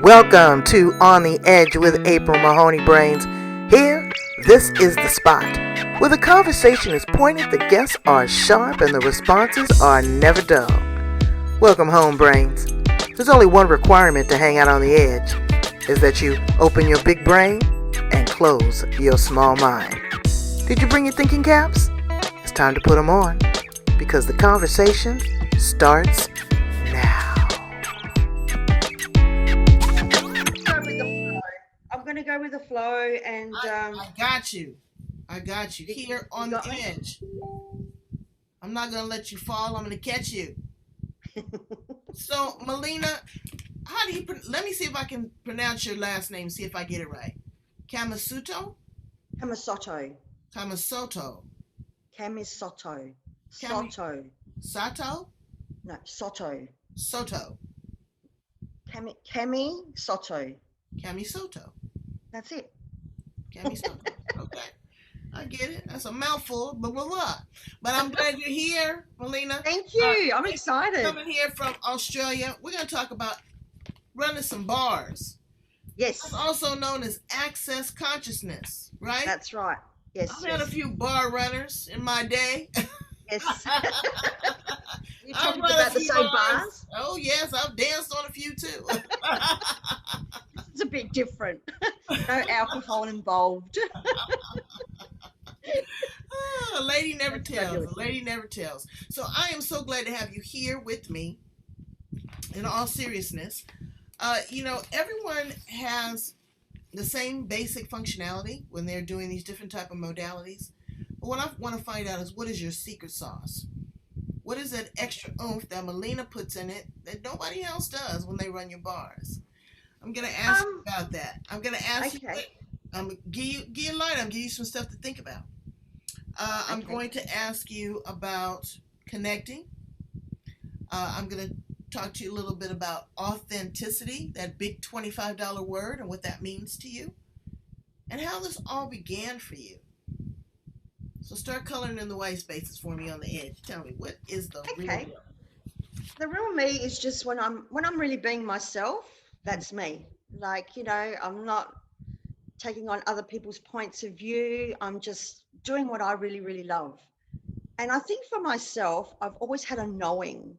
Welcome to On the Edge with April Mahoney Brains. Here, this is the spot where the conversation is pointed, the guests are sharp, and the responses are never dull. Welcome home, Brains. There's only one requirement to hang out on the edge, is that you open your big brain and close your small mind. Did you bring your thinking caps? It's time to put them on, because the conversation starts now. I'm going to go with the flow, and I got you. Here on the edge. I'm not going to let you fall. I'm going to catch you. So, Melina, how do you, let me see if I can pronounce your last name, see if I get it right. Cammisotto? Cammisotto. Cammisotto. Cammisotto. Soto. Sato? No, Soto. Soto. Cammisotto. Cammisotto. That's it. Cammisotto. Okay. I get it. That's a mouthful, blah, blah, blah. But I'm glad you're here, Melina. Thank you. I'm excited. Coming here from Australia. We're going to talk about running some bars. Yes. It's also known as access consciousness, right? That's right. Yes. I've had a few bar runners in my day. Yes. You talking about the same bars? Oh, yes. I've danced on a few, too. It's a bit different. No alcohol involved. A lady never That's tells. fabulous. A lady never tells. So I am so glad to have you here with me. In all seriousness, everyone has the same basic functionality when they're doing these different type of modalities. But what I want to find out is, what is your secret sauce? What is that extra oomph that Melina puts in it that nobody else does when they run your bars? I'm going to ask you about that. I'm going to ask you. I'm going to give you light. I'm going to give you some stuff to think about. I'm going to ask you about connecting. I'm going to talk to you a little bit about authenticity, that big $25 word, and what that means to you, and how this all began for you. So start coloring in the white spaces for me on the edge. Tell me, what is the real deal? The real me is just when I'm really being myself. That's me. I'm not taking on other people's points of view. I'm just doing what I really, really love. And I think for myself, I've always had a knowing.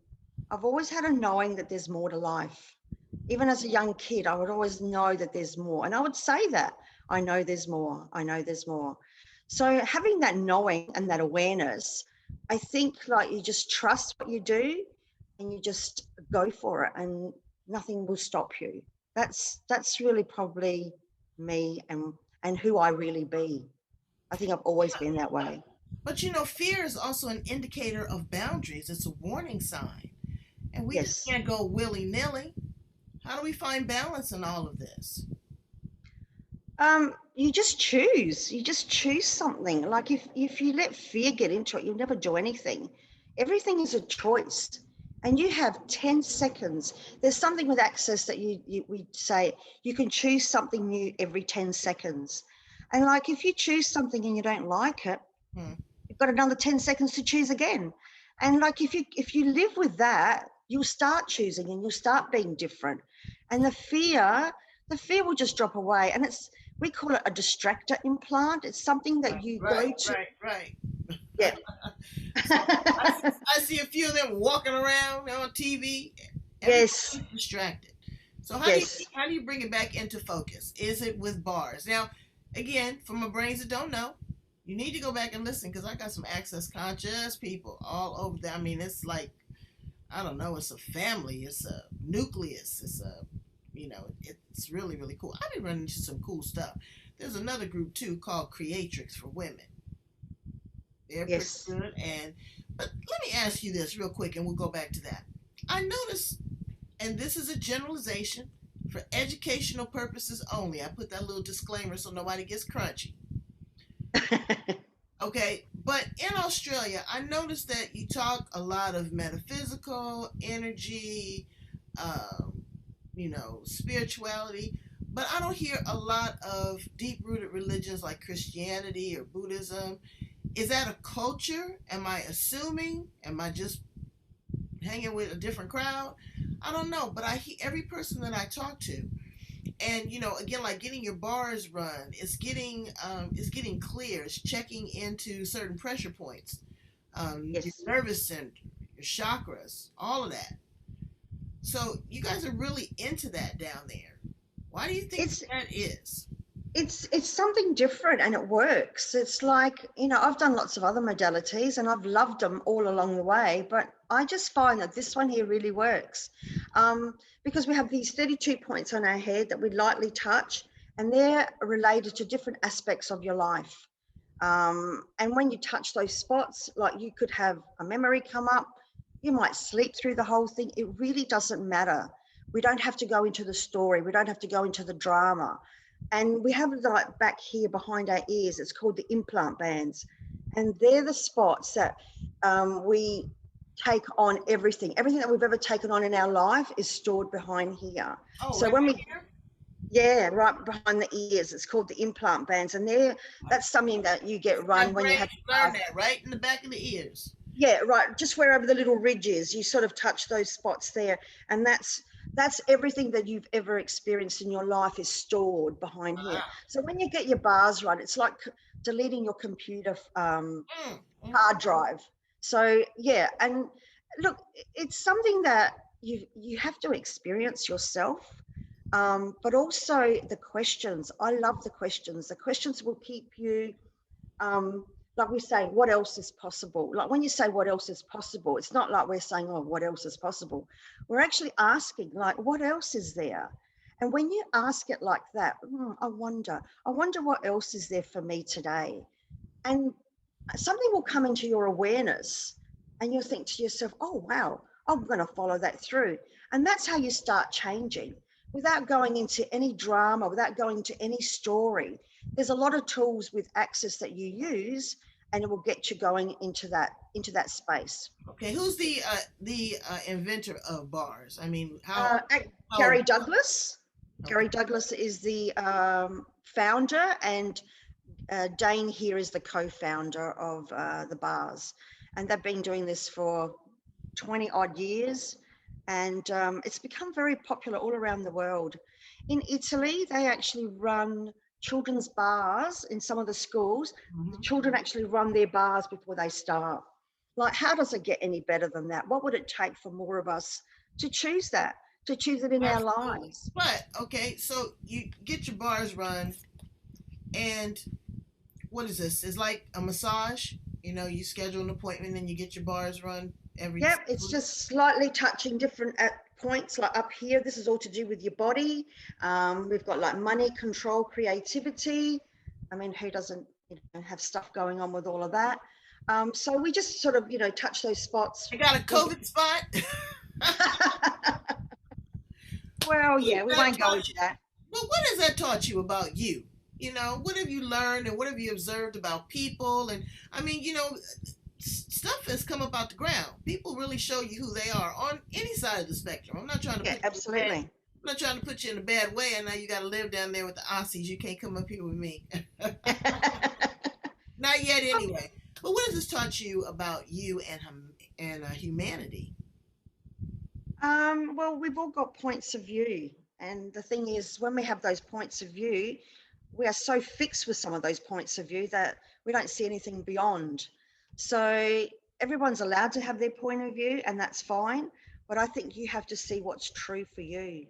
I've always had a knowing that there's more to life. Even as a young kid, I would always know that there's more. And I would say that, I know there's more. I know there's more. So having that knowing and that awareness, I think you just trust what you do and you just go for it and nothing will stop you. That's really probably me and who I really be. I think I've always been that way. But fear is also an indicator of boundaries. It's a warning sign. And we just can't go willy-nilly. How do we find balance in all of this? You just choose. You just choose something. Like if you let fear get into it, you'll never do anything. Everything is a choice. And you have 10 seconds. There's something with access that we say you can choose something new every 10 seconds. And if you choose something and you don't like it, you've got another 10 seconds to choose again. And if you live with that, you'll start choosing and you'll start being different. And the fear will just drop away. And we call it a distractor implant. It's something that you go to. Right. Yeah. I see a few of them walking around on TV. Yes. Distracted. So how do you bring it back into focus? Is it with bars? Now, again, for my brains that don't know, you need to go back and listen, because I got some access conscious people all over there. I mean, it's like, I don't know, it's a family, it's a nucleus, it's it's really, really cool. I've been running into some cool stuff. There's another group too called Creatrix for women. They're pretty good. But let me ask you this real quick, and we'll go back to that. I noticed, and this is a generalization for educational purposes only. I put that little disclaimer so nobody gets crunchy. Okay, but in Australia, I noticed that you talk a lot of metaphysical energy, spirituality, but I don't hear a lot of deep-rooted religions like Christianity or Buddhism. Is that a culture? Am I assuming? Am I just hanging with a different crowd? I don't know, but every person that I talk to, And again, like getting your bars run, it's getting clear, it's checking into certain pressure points, your Yes. nervous center, your chakras, all of that. So you guys are really into that down there. Why do you think It's that is? it's something different and it works. It's like, I've done lots of other modalities and I've loved them all along the way, but I just find that this one here really works, because we have these 32 points on our head that we lightly touch, and they're related to different aspects of your life. And when you touch those spots, like you could have a memory come up, you might sleep through the whole thing. It really doesn't matter. We don't have to go into the story. We don't have to go into the drama. And we have like back here behind our ears, it's called the implant bands. And they're the spots that we take on everything. Everything that we've ever taken on in our life is stored behind here. Oh, So right when we, here? yeah, right behind the ears, it's called the implant bands. And that's something that you get run when you have. Learn that right in the back of the ears. Yeah, right. Just wherever the little ridge is, you sort of touch those spots there. And that's everything that you've ever experienced in your life is stored behind here. Wow. So when you get your bars right, it's like deleting your computer hard drive. So yeah, and look, it's something that you have to experience yourself. But also the questions. I love the questions. The questions will keep you, like we say, what else is possible? Like when you say what else is possible, it's not like we're saying, oh, what else is possible? We're actually asking, like, what else is there? And when you ask it like that, I wonder what else is there for me today? And something will come into your awareness and you'll think to yourself, oh, wow, I'm going to follow that through. And that's how you start changing without going into any drama, without going into any story. There's a lot of tools with Access that you use, and it will get you going into that space. Okay, who's the inventor of bars? I mean, how? Gary Douglas. Okay. Gary Douglas is the founder, and Dane here is the co-founder of the bars, and they've been doing this for 20 odd years, and it's become very popular all around the world. In Italy, they actually run children's bars in some of the schools. Mm-hmm. The children actually run their bars before they start. Like, how does it get any better than that? What would it take for more of us to choose that, to choose it in Absolutely. our lives? But okay, so you get your bars run, and what is this? It's like a massage. You schedule an appointment and you get your bars run every. Yep, it's just slightly touching different points, like up here. This is all to do with your body. We've got like money, control, creativity. I mean, who doesn't have stuff going on with all of that? So we just sort of touch those spots. I got a COVID spot. Well, yeah, we won't go into that. Well, what has that taught you about you? What have you learned and what have you observed about people? And I mean, stuff has come up out the ground. People really show you who they are on any side of the spectrum. I'm not trying to absolutely. I'm not trying to put you in a bad way, and now you got to live down there with the Aussies. You can't come up here with me. Not yet, anyway. But what has this taught you about you and humanity? Well, we've all got points of view, and the thing is, when we have those points of view, we are so fixed with some of those points of view that we don't see anything beyond. So everyone's allowed to have their point of view, and that's fine. But I think you have to see what's true for you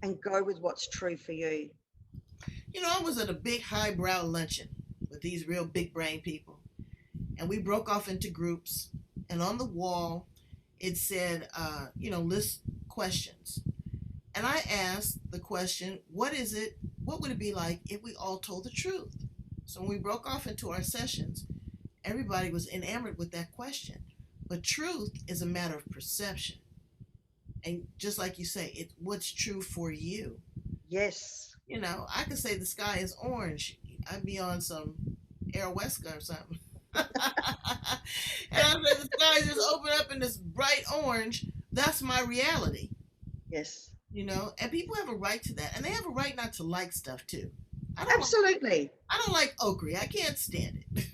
and go with what's true for you. I was at a big highbrow luncheon with these real big brain people, and we broke off into groups, and on the wall it said, list questions. And I asked the question, what would it be like if we all told the truth? So when we broke off into our sessions, everybody was enamored with that question. But truth is a matter of perception. And just like you say, it's what's true for you. Yes. I could say the sky is orange. I'd be on some Air-Wesca or something. And I say the sky just open up in this bright orange. That's my reality. Yes. And people have a right to that. And they have a right not to like stuff too. Absolutely. I don't like ochre. I can't stand it.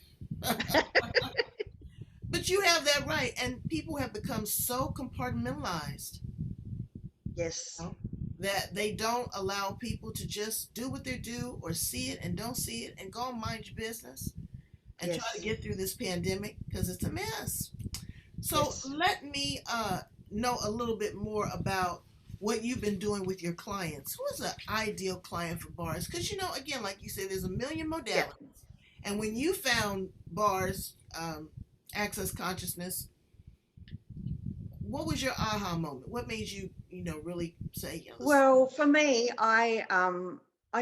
But you have that right. And people have become so compartmentalized. Yes. that they don't allow people to just do what they do or see it and don't see it and go and mind your business and try to Yes. get through this pandemic because it's a mess. So Yes. let me know a little bit more about what you've been doing with your clients. Who is an ideal client for bars? Because, you know, again, like you said, there's a million Yeah. modalities. And when you found bars, access consciousness, what was your aha moment? What made you, you know, really say, yeah, Well, for me, I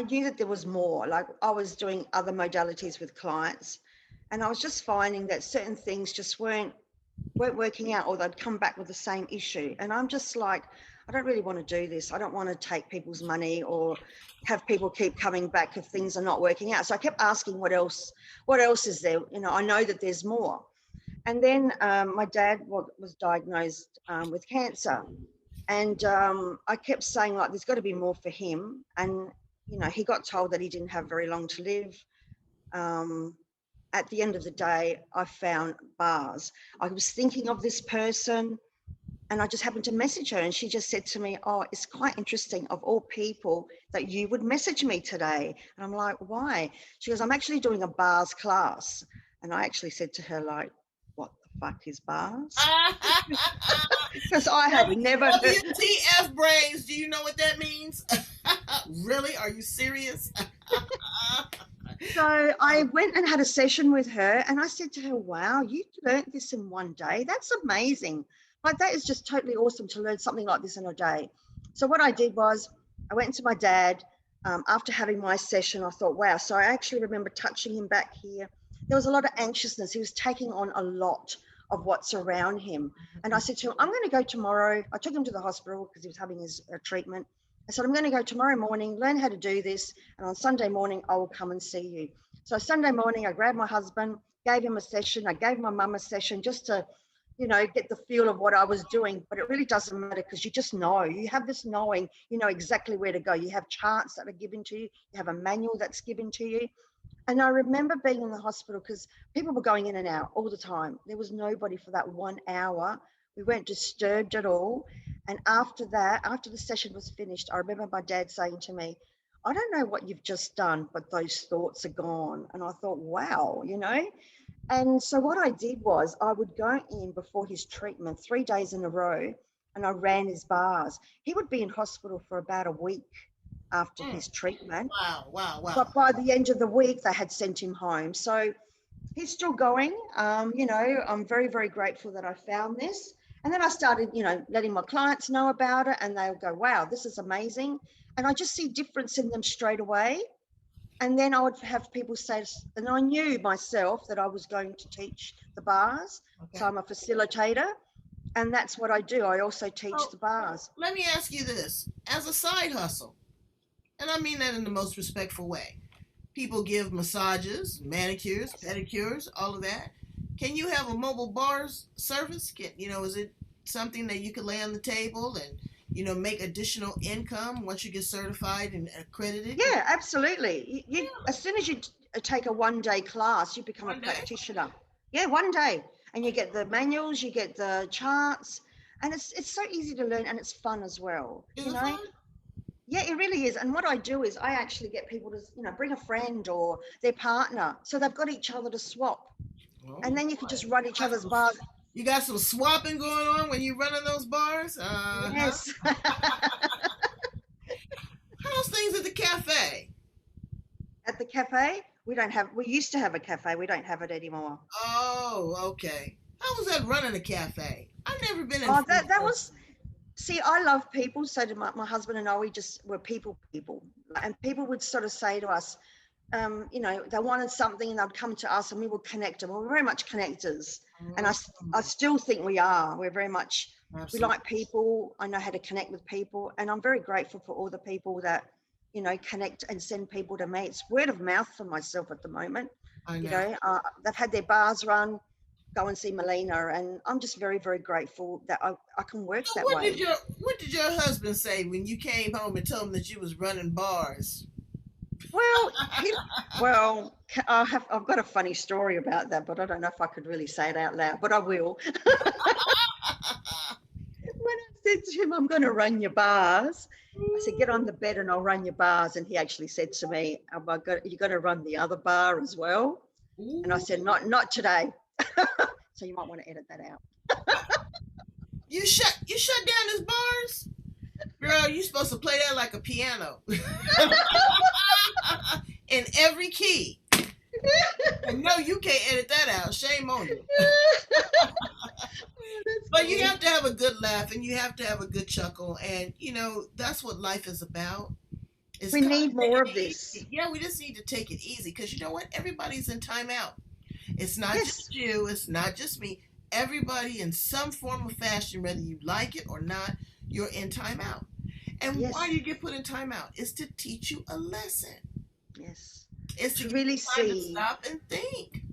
knew that there was more. Like I was doing other modalities with clients, and I was just finding that certain things just weren't working out, or they'd come back with the same issue. And I'm just like, I don't really want to do this. I don't want to take people's money or have people keep coming back if things are not working out. So I kept asking, what else is there? You know, I know that there's more. And then my dad was diagnosed with cancer. And I kept saying, like, there's got to be more for him. And, you know, he got told that he didn't have very long to live. Um, at the end of the day, I found bars. I was thinking of this person, and I just happened to message her, and she just said to me, "Oh, it's quite interesting of all people that you would message me today." And I'm like, "Why?" She goes, "I'm actually doing a bars class." And I actually said to her, like, "What the fuck is bars?" Because I had never heard. WTF brains, do you know what that means? Really? Are you serious? So I went and had a session with her, and I said to her, "Wow, you learned this in one day. That's amazing. Like, that is just totally awesome to learn something like this in a day." So what I did was I went to my dad after having my session. I thought, wow. So I actually remember touching him back here. There was a lot of anxiousness. He was taking on a lot of what's around him. And I said to him, "I'm going to go tomorrow." I took him to the hospital because he was having his treatment. I said, "I'm going to go tomorrow morning, learn how to do this. And on Sunday morning, I will come and see you." So Sunday morning, I grabbed my husband, gave him a session. I gave my mum a session just to, you know, get the feel of what I was doing. But it really doesn't matter because you just know. You have this knowing, you know exactly where to go. You have charts that are given to you. You have a manual that's given to you. And I remember being in the hospital because people were going in and out all the time. There was nobody for that 1 hour. We weren't disturbed at all. And after that, after the session was finished, I remember my dad saying to me, "I don't know what you've just done, but those thoughts are gone." And I thought, wow, you know? And so what I did was I would go in before his treatment 3 days in a row, and I ran his bars. He would be in hospital for about a week after his treatment. Wow, wow, wow. But by the end of the week, they had sent him home. So he's still going. You know, I'm very, very grateful that I found this. And then I started, you know, letting my clients know about it, and they'll go, "Wow, this is amazing." And I just see difference in them straight away. And then I would have people say, and I knew myself that I was going to teach the bars. Okay. So I'm a facilitator, and that's what I do. I also teach the bars. Let me ask you this. As a side hustle, and I mean that in the most respectful way, people give massages, manicures, pedicures, all of that. Can you have a mobile bars service? You know, is it something that you could lay on the table and, you know, make additional income once you get certified and accredited? Yeah, absolutely. As soon as you take a 1 day class, you become a practitioner. Yeah, 1 day. And you get the manuals, you get the charts, and it's so easy to learn, and it's fun as well. Is you it know? fun? Yeah, it really is. And what I do is I actually get people to, you know, bring a friend or their partner, so they've got each other to swap. Oh, and then you can just run each other's bars. You got some swapping going on when you running those bars? Yes. How's things at the cafe? At the cafe, we used to have a cafe. We don't have it anymore. Oh, okay. How was that running a cafe? I've never been in. Oh, that was, see, I love people. So to my husband and I, we just were people. And people would sort of say to us, you know, they wanted something and they'd come to us and we would connect them. We're very much connectors. And I still think we are. We're very much, we like people. I know how to connect with people. And I'm very grateful for all the people that, you know, connect and send people to me. It's word of mouth for myself at the moment. I know. You know, they've had their bars run, go and see Melina. And I'm just very, very grateful that I can work that way. What did your husband say when you came home and told him that you was running bars? Well, I've got a funny story about that, but I don't know if I could really say it out loud, but I will. When I said to him, "I'm going to run your bars," I said, get on the bed and I'll run your bars. And he actually said to me, you're going to run the other bar as well? Ooh. And I said, not today. So you might want to edit that out. You shut down his bars? Girl, you're supposed to play that like a piano. In every key. And no, you can't edit that out. Shame on you. But you have to have a good laugh and you have to have a good chuckle. And, you know, that's what life is about. We need more of this. Yeah, we just need to take it easy because you know what? Everybody's in timeout. It's not just you. It's not just me. Everybody in some form of fashion, whether you like it or not, you're in timeout. And why do you get put in timeout? It's to teach you a lesson. Yes. It's to really see. Stop and think.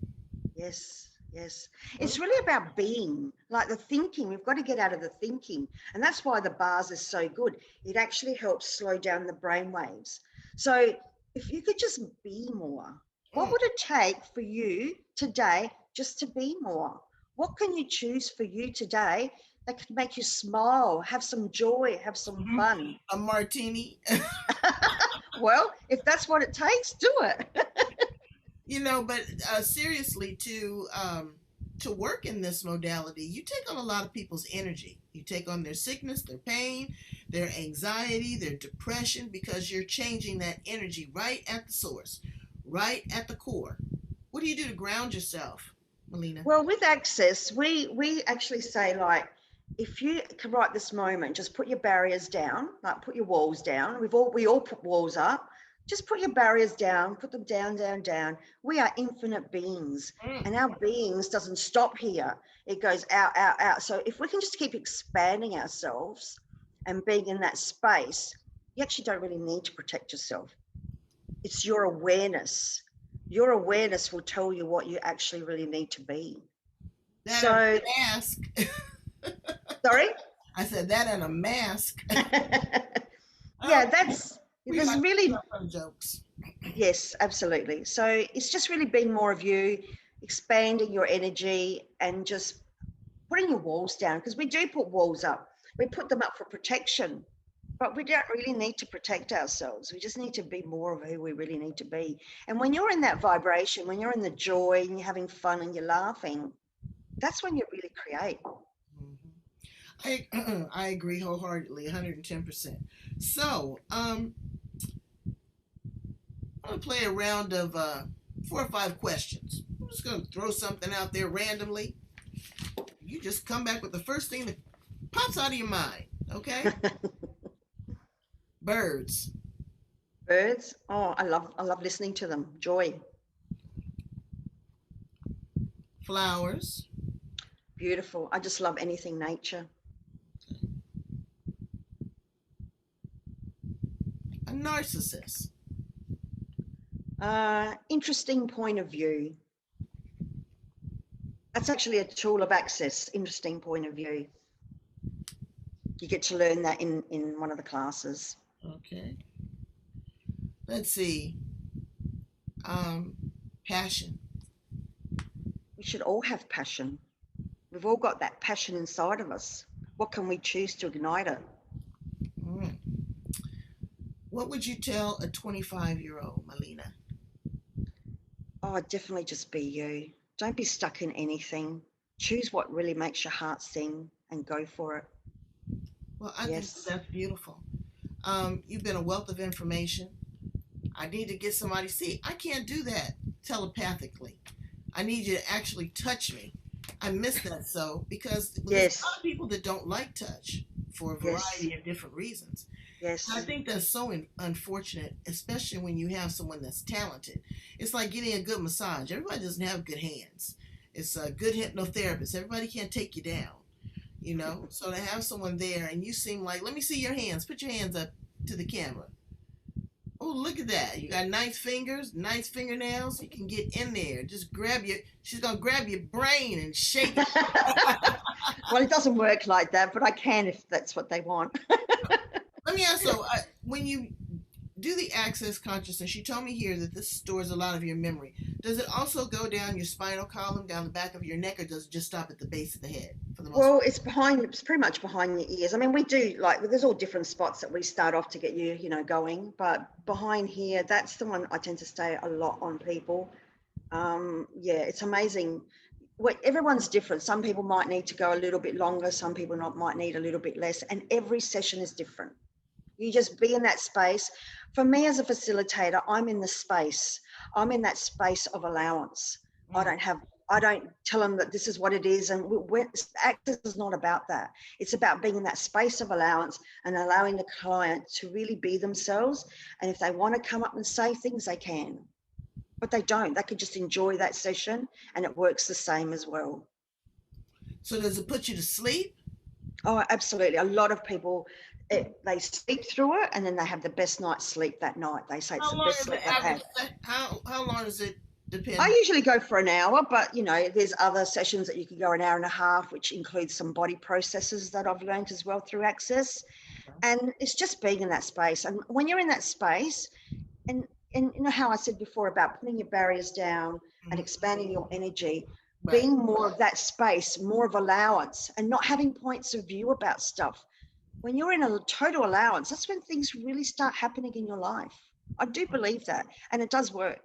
Yes. Yes. It's really about being, like the thinking. We've got to get out of the thinking. And that's why the bars are so good. It actually helps slow down the brain waves. So if you could just be more, what would it take for you today just to be more? What can you choose for you today that could make you smile, have some joy, have some fun? A martini. Well, if that's what it takes, do it. You know, but seriously, to work in this modality, you take on a lot of people's energy. You take on their sickness, their pain, their anxiety, their depression, because you're changing that energy right at the source, right at the core. What do you do to ground yourself, Melina? Well, with Access, we actually say, like, if you can right this moment, just put your barriers down, like put your walls down. We all put walls up. Just put your barriers down, put them down, down, down. We are infinite beings, and our beings doesn't stop here. It goes out, out, out. So if we can just keep expanding ourselves and being in that space, you actually don't really need to protect yourself. It's your awareness. Your awareness will tell you what you actually really need to be. That so, and a mask. Sorry? I said that and a mask. Yeah, that's... There's really jokes. Yes, absolutely. So it's just really being more of you, expanding your energy and just putting your walls down, because we do put walls up. We put them up for protection, but we don't really need to protect ourselves. We just need to be more of who we really need to be. And when you're in that vibration, when you're in the joy and you're having fun and you're laughing, that's when you really create. I agree wholeheartedly, 110%. So, I'm going to play a round of 4 or 5 questions. I'm just going to throw something out there randomly. You just come back with the first thing that pops out of your mind, okay? Birds. Birds? Oh, I love listening to them. Joy. Flowers. Beautiful. I just love anything nature. A narcissist. Interesting point of view. That's actually a tool of Access. Interesting point of view. You get to learn that in one of the classes. Okay. Let's see. Passion. We should all have passion. We've all got that passion inside of us. What can we choose to ignite it? What would you tell a 25-year-old, Melina? Oh, definitely just be you. Don't be stuck in anything. Choose what really makes your heart sing and go for it. Well, I think that's beautiful. You've been a wealth of information. I need to get somebody. See, I can't do that telepathically. I need you to actually touch me. I miss that because there's a lot of people that don't like touch for a variety of different reasons. Yes. I think that's so unfortunate, especially when you have someone that's talented. It's like getting a good massage. Everybody doesn't have good hands. It's a good hypnotherapist. Everybody can't take you down, you know? So to have someone there and you seem like, let me see your hands. Put your hands up to the camera. Oh, look at that. You got nice fingers, nice fingernails. You can get in there. Just she's going to grab your brain and shake it. Well, it doesn't work like that, but I can if that's what they want. Let me ask, so when you do the Access consciousness, you told me here that this stores a lot of your memory. Does it also go down your spinal column, down the back of your neck, or does it just stop at the base of the head, from the most? Well, it's pretty much behind your ears. I mean, we do there's all different spots that we start off to get you going, but behind here, that's the one I tend to stay a lot on people. Yeah, it's amazing. Everyone's different. Some people might need to go a little bit longer. Some people might need a little bit less, and every session is different. You just be in that space. For me as a facilitator, I'm in the space. I'm in that space of allowance. I don't tell them that this is what it is. And access is not about that. It's about being in that space of allowance and allowing the client to really be themselves. And if they want to come up and say things, they can. But they don't. They can just enjoy that session, and it works the same as well. So does it put you to sleep? Oh, absolutely. A lot of people, they sleep through it, and then they have the best night's sleep that night. They say it's the best sleep they've had. How long does it depend? I usually go for an hour, but there's other sessions that you can go an hour and a half, which includes some body processes that I've learned as well through Access. And it's just being in that space. And when you're in that space, and you know how I said before about putting your barriers down and expanding your energy, being more of that space, more of allowance, and not having points of view about stuff. When you're in a total allowance, that's when things really start happening in your life. I do believe that, and it does work.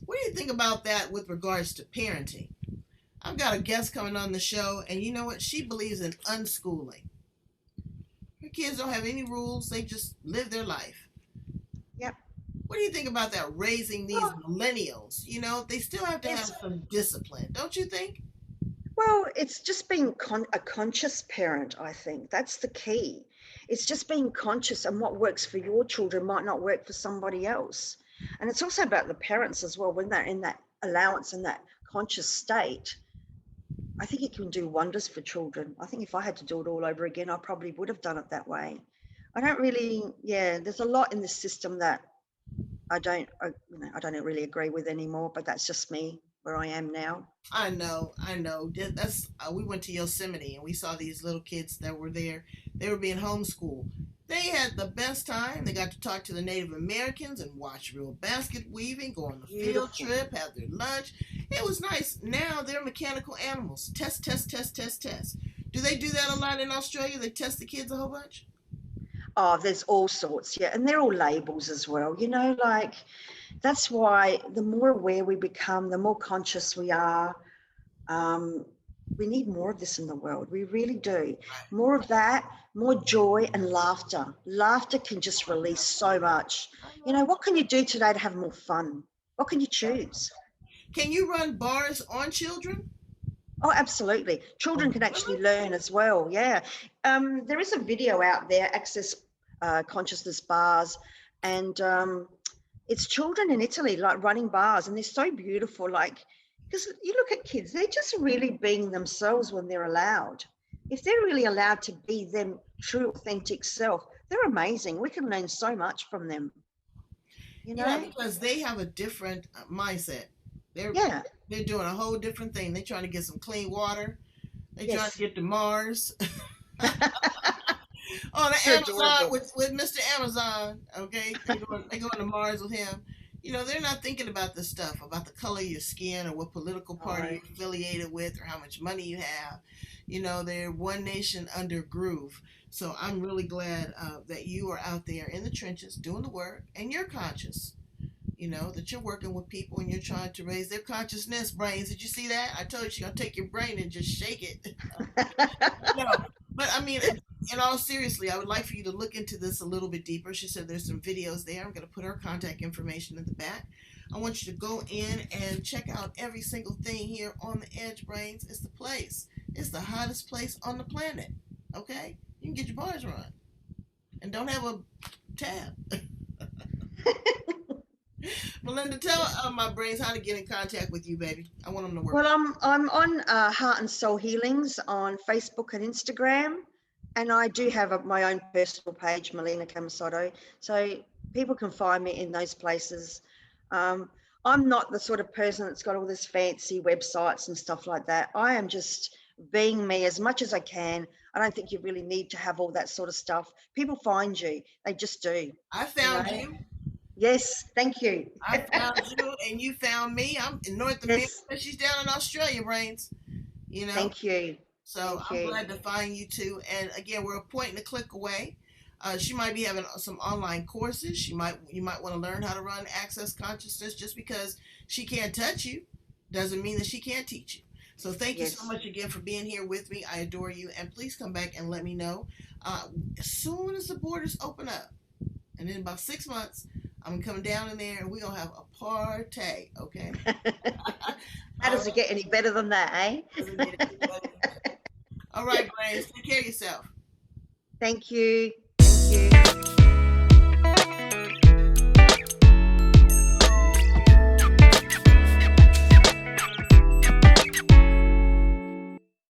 What do you think about that with regards to parenting? I've got a guest coming on the show, and you know what? She believes in unschooling. Her kids don't have any rules. They just live their life. Yep. What do you think about that, raising these millennials? They still have to have some discipline, don't you think? Well, it's just being a conscious parent, I think. That's the key. It's just being conscious, and what works for your children might not work for somebody else. And it's also about the parents as well. When they're in that allowance and that conscious state, I think it can do wonders for children. I think if I had to do it all over again, I probably would have done it that way. There's a lot in this system that I don't really agree with anymore, but that's just me, where I am now. I know. That's we went to Yosemite and we saw these little kids that were there. They were being homeschooled. They had the best time. They got to talk to the Native Americans and watch real basket weaving, go on the field trip, have their lunch. It was nice. Now they're mechanical animals. Test. Do they do that a lot in Australia? They test the kids a whole bunch? Oh, there's all sorts, yeah. And they're all labels as well. That's why the more aware we become, the more conscious we are. We need more of this in the world. We really do. More of that, more joy and laughter. Laughter can just release so much. What can you do today to have more fun? What can you choose? Can you run bars on children? Oh, absolutely. Children can actually learn as well. Yeah. There is a video out there, Access Consciousness Bars, and it's children in Italy running bars, and they're so beautiful. Because you look at kids, they're just really being themselves when they're allowed. If they're really allowed to be them true, authentic self, they're amazing. We can learn so much from them. Yeah, because they have a different mindset. They're doing a whole different thing. They're trying to get some clean water. They're trying to get to Mars. On the Amazon with Mr. Amazon, okay? They go to Mars with him. They're not thinking about this stuff, about the color of your skin or what political party you're affiliated with or how much money you have. They're one nation under groove. So I'm really glad that you are out there in the trenches doing the work, and you're conscious, that you're working with people and you're trying to raise their consciousness. Brains, did you see that? I told you she's going to take your brain and just shake it. No, but I mean, in all seriously, I would like for you to look into this a little bit deeper. She said there's some videos there. I'm going to put her contact information in the back. I want you to go in and check out every single thing here on the Edge, Brains. It's the place. It's the hottest place on the planet. Okay? You can get your bars run. And don't have a tab. Melinda, tell my brains how to get in contact with you, baby. I want them to work. Well, I'm on Heart and Soul Healings on Facebook and Instagram. And I do have my own personal page, Melina Cammisotto. So people can find me in those places. I'm not the sort of person that's got all this fancy websites and stuff like that. I am just being me as much as I can. I don't think you really need to have all that sort of stuff. People find you. They just do. I found you. Yes, thank you. I found you and you found me. I'm in North America. She's down in Australia, Brains. you know. Thank you. So Thank I'm you. glad to find you too. And again, we're a point and a click away. She might be having some online courses. You might want to learn how to run Access Consciousness. Just because she can't touch you doesn't mean that she can't teach you. So thank you so Yes. much again for being here with me. I adore you. And please come back and let me know as soon as the borders open up. And in about 6 months, I'm coming down in there and we're going to have a party, okay? How does it get any better than that, eh? All right, Brains, take care of yourself. Thank you.